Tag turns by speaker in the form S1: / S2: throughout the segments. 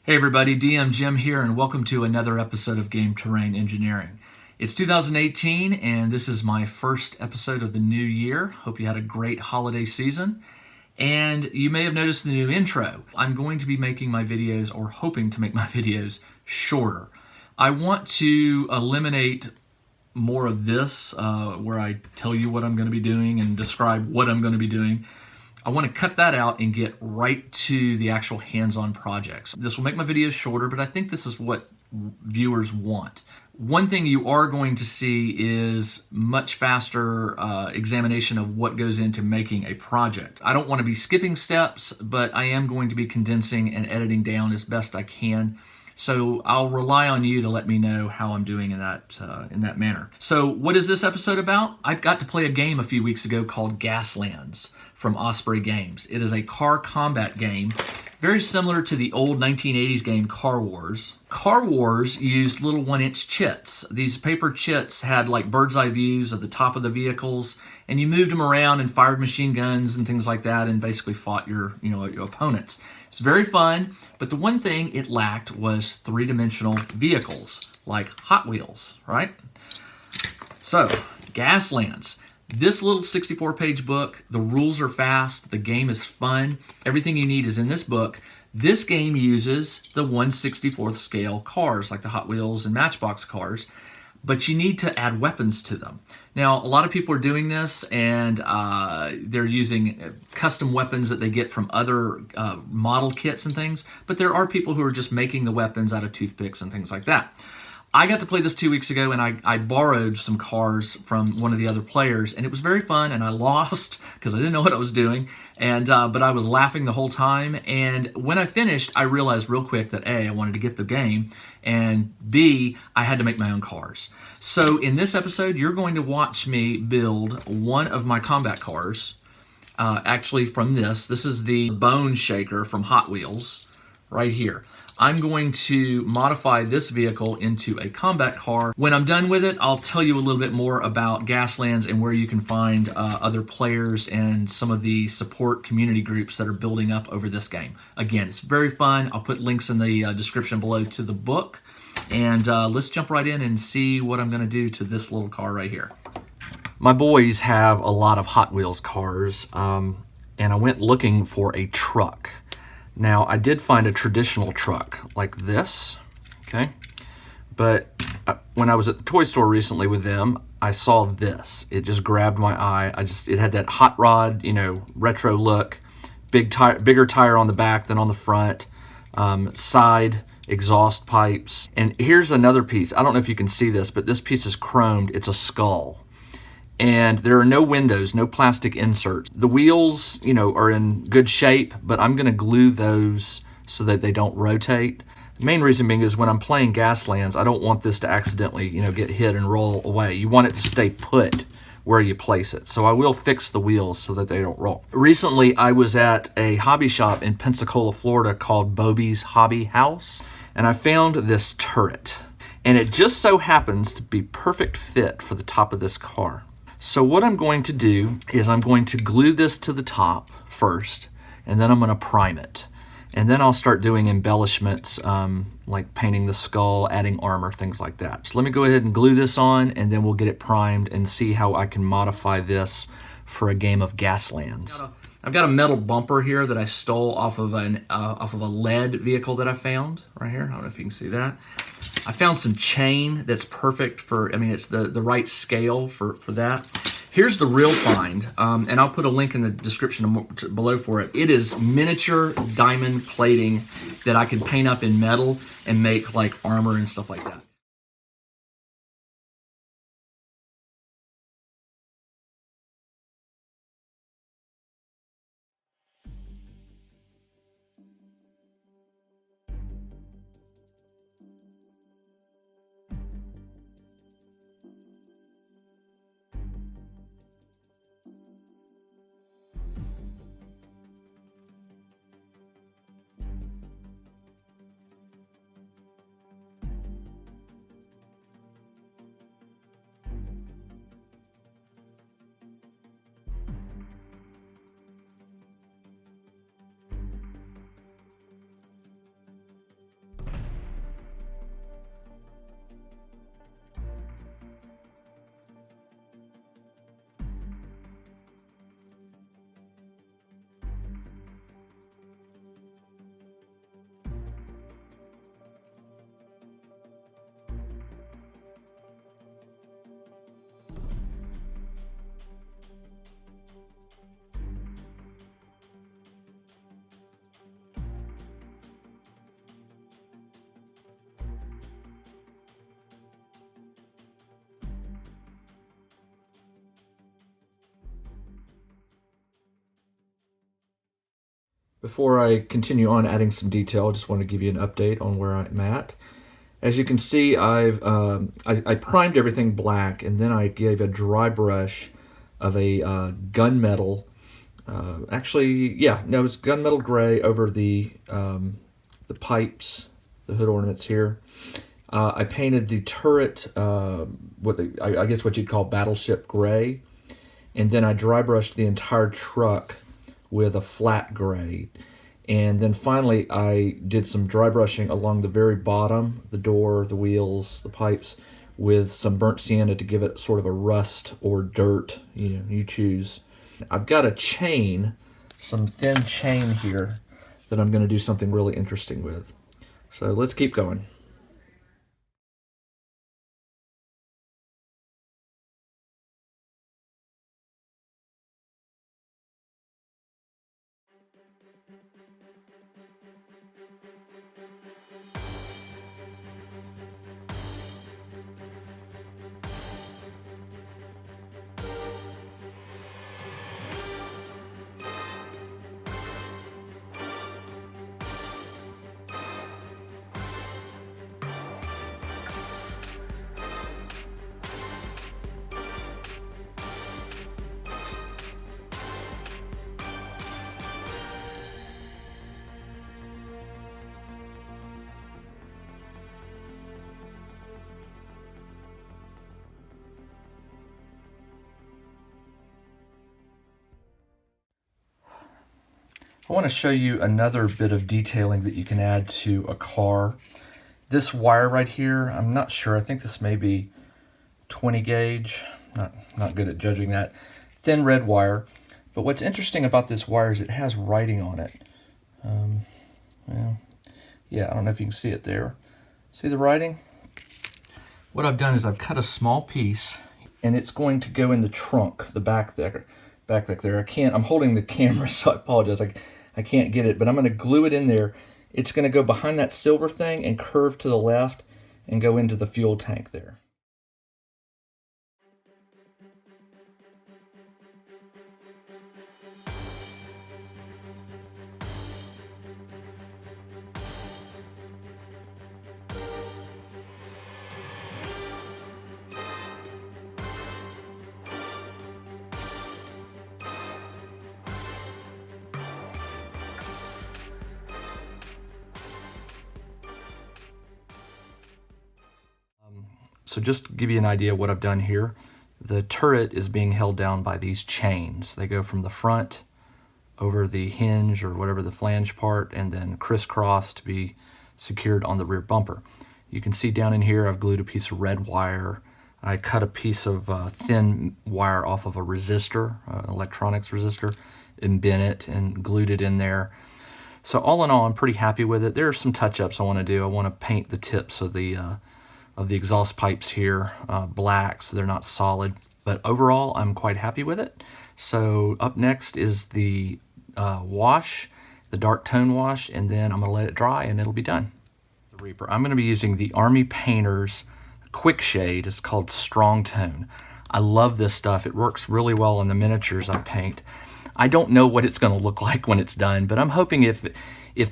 S1: Hey everybody, DM Jim here, and welcome to another episode of Game Terrain Engineering. It's 2018, and this is my first episode of the new year. Hope you had a great holiday season. And you may have noticed the new intro. I'm going to be making my videos, or hoping to make my videos, shorter. I want to eliminate more of this, where I tell you what I'm going to be doing and describe what I'm going to be doing. I want to cut that out and get right to the actual hands-on projects. This will make my videos shorter, but I think this is what viewers want. One thing you are going to see is much faster examination of what goes into making a project. I don't want to be skipping steps, but I am going to be condensing and editing down as best I can. So I'll rely on you to let me know how I'm doing in that manner. So what is this episode about? I got to play a game a few weeks ago called Gaslands from Osprey Games. It is a car combat game, very similar to the old 1980s game Car Wars. Car Wars used little 1-inch chits. These paper chits had like bird's eye views of the top of the vehicles, and you moved them around and fired machine guns and things like that and basically fought your opponents. It's very fun, but the one thing it lacked was three-dimensional vehicles like Hot Wheels, right? So, Gaslands. This little 64-page book, the rules are fast, the game is fun, everything you need is in this book. This game uses the 1/64th scale cars, like the Hot Wheels and Matchbox cars, but you need to add weapons to them. Now, a lot of people are doing this, and they're using custom weapons that they get from other model kits and things, but there are people who are just making the weapons out of toothpicks and things like that. I got to play this 2 weeks ago, and I borrowed some cars from one of the other players, and it was very fun, and I lost because I didn't know what I was doing, and but I was laughing the whole time, and when I finished, I realized real quick that A, I wanted to get the game, and B, I had to make my own cars. So in this episode, you're going to watch me build one of my combat cars, actually from this. This is the Bone Shaker from Hot Wheels, right here. I'm going to modify this vehicle into a combat car. When I'm done with it, I'll tell you a little bit more about Gaslands and where you can find other players and some of the support community groups that are building up over this game. Again, it's very fun. I'll put links in the description below to the book. And let's jump right in and see what I'm going to do to this little car right here. My boys have a lot of Hot Wheels cars, and I went looking for a truck. Now, I did find a traditional truck like this, okay? But when I was at the toy store recently with them, I saw this. It just grabbed my eye. It had that hot rod, retro look, bigger tire on the back than on the front, side exhaust pipes. And here's another piece. I don't know if you can see this, but this piece is chromed. It's a skull. And there are no windows, no plastic inserts. The wheels, are in good shape, but I'm going to glue those so that they don't rotate. The main reason being is when I'm playing Gaslands, I don't want this to accidentally, get hit and roll away. You want it to stay put where you place it. So I will fix the wheels so that they don't roll. Recently, I was at a hobby shop in Pensacola, Florida called Bobby's Hobby House, and I found this turret. And it just so happens to be perfect fit for the top of this car. So what I'm going to do is I'm going to glue this to the top first, and then I'm going to prime it. And then I'll start doing embellishments like painting the skull, adding armor, things like that. So let me go ahead and glue this on, and then we'll get it primed and see how I can modify this for a game of Gaslands. I've got a metal bumper here that I stole off of a lead vehicle that I found right here. I don't know if you can see that. I found some chain that's perfect for, it's the right scale for that. Here's the real find, and I'll put a link in the description below for it. It is miniature diamond plating that I can paint up in metal and make like armor and stuff like that. Before I continue on adding some detail, I just want to give you an update on where I'm at. As you can see, I primed everything black, and then I gave a dry brush of a gunmetal. It was gunmetal gray over the pipes, the hood ornaments here. I painted the turret I guess what you'd call battleship gray, and then I dry brushed the entire truck with a flat gray. And then finally I did some dry brushing along the very bottom, the door, the wheels, the pipes, with some burnt sienna to give it sort of a rust or dirt, you choose. I've got a chain, some thin chain here that I'm going to do something really interesting with. So let's keep going. I want to show you another bit of detailing that you can add to a car. This wire right here, I'm not sure, I think this may be 20 gauge, not good at judging that. Thin red wire, but what's interesting about this wire is it has writing on it. I don't know if you can see it there. See the writing? What I've done is I've cut a small piece, and it's going to go in the trunk, the back there. Back there. I'm holding the camera, so I apologize. I can't get it, but I'm going to glue it in there. It's going to go behind that silver thing and curve to the left and go into the fuel tank there. So just to give you an idea of what I've done here, the turret is being held down by these chains. They go from the front over the hinge or whatever the flange part, and then crisscross to be secured on the rear bumper. You can see down in here I've glued a piece of red wire. I cut a piece of thin wire off of a resistor, electronics resistor, and bent it and glued it in there. So all in all, I'm pretty happy with it. There are some touch-ups I want to do. I want to paint the tips of the exhaust pipes here black, so they're not solid. But overall, I'm quite happy with it. So up next is the wash, the dark tone wash, and then I'm going to let it dry and it'll be done. The Reaper. I'm going to be using the Army Painters Quick Shade. It's called Strong Tone. I love this stuff. It works really well on the miniatures I paint. I don't know what it's going to look like when it's done, but I'm hoping if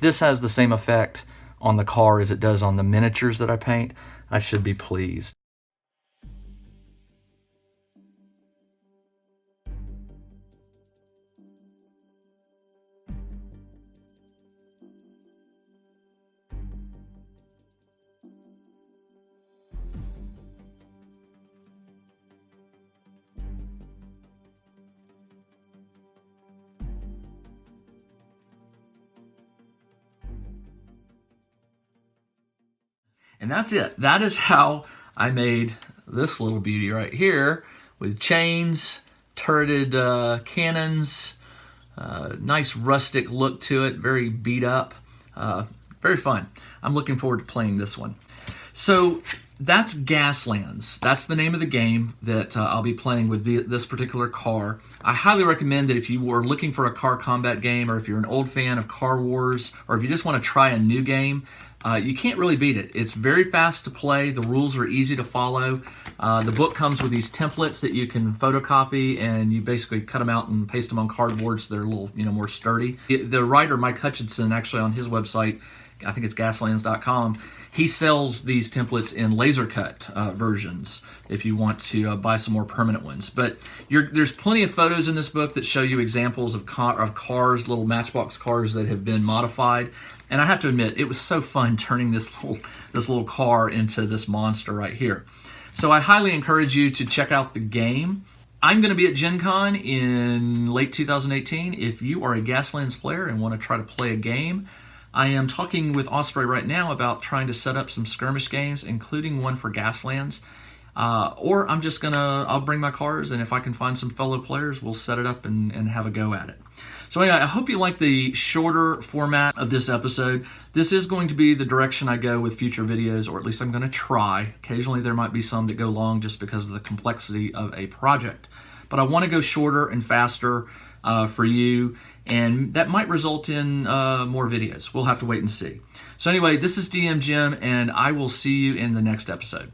S1: this has the same effect on the car as it does on the miniatures that I paint, I should be pleased. And that's it. That is how I made this little beauty right here with chains, turreted cannons, nice rustic look to it, very beat up, very fun. I'm looking forward to playing this one. So That's Gaslands. That's the name of the game that I'll be playing with this particular car. I highly recommend that if you were looking for a car combat game, or if you're an old fan of Car Wars, or if you just want to try a new game, you can't really beat it. It's very fast to play. The rules are easy to follow. The book comes with these templates that you can photocopy, and you basically cut them out and paste them on cardboard so they're a little, more sturdy. The writer, Mike Hutchinson, actually on his website, I think it's gaslands.com, he sells these templates in laser cut versions if you want to buy some more permanent ones. But there's plenty of photos in this book that show you examples of cars, little Matchbox cars that have been modified. And I have to admit, it was so fun turning this little car into this monster right here. So I highly encourage you to check out the game. I'm going to be at Gen Con in late 2018. If you are a Gaslands player and want to try to play a game, I am talking with Osprey right now about trying to set up some skirmish games, including one for Gaslands. Or I'll bring my cars, and if I can find some fellow players, we'll set it up and have a go at it. So anyway, I hope you like the shorter format of this episode. This is going to be the direction I go with future videos, or at least I'm going to try. Occasionally there might be some that go long just because of the complexity of a project. But I want to go shorter and faster for you, and that might result in more videos. We'll have to wait and see. So anyway, this is DM Jim, and I will see you in the next episode.